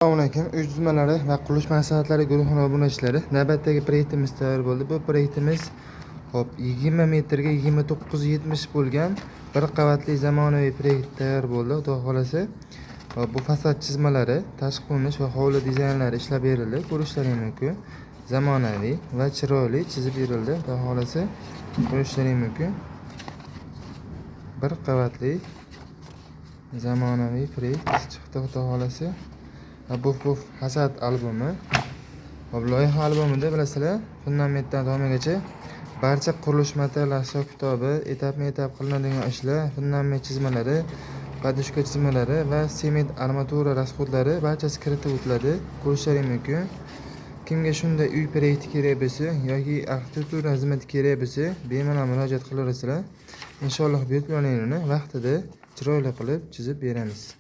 Assalomu alaykum. Uy tuzmalari va qurilish maslahatlari guruhining obunachilari. Navbatdagi proyektimiz tayyor bo'ldi. Bu proyektimiz 20 metrga 2970 bo'lgan bir qavatli zamonaviy proyekt tayyor bo'ldi. Xudo xolasa bu fasad chizmalari, tashqi ko'rinish va hovli dizaynlari ishlab berildi. Ko'rishlaringiz mumkin. Zamonaviy va chiroyli chizib berildi. Xudo xolasa ko'rishlaringiz mumkin. Bir qavatli zamonaviy proyekt chiqdi. Xudo xolasa bu fasad albomi. Loyiha albomida bilasizlar, fundamentdan tomagacha barcha qurilish material hisob-kitobi, etap-etap qilinadigan ishlar, fundament chizmalari, podushka chizmalari va sement armatura rasxodlari barchasi kiritib o'tiladi. Ko'rishlaringiz mumkin. Kimga shunday uy proyekti kerak bo'lsa yoki arxitektura xizmati kerak bo'lsa, bemalol murojaat qilaverasizlar. Inshaalloh buyurtmalarini vaqtida chiroyli qilib chizib beramiz.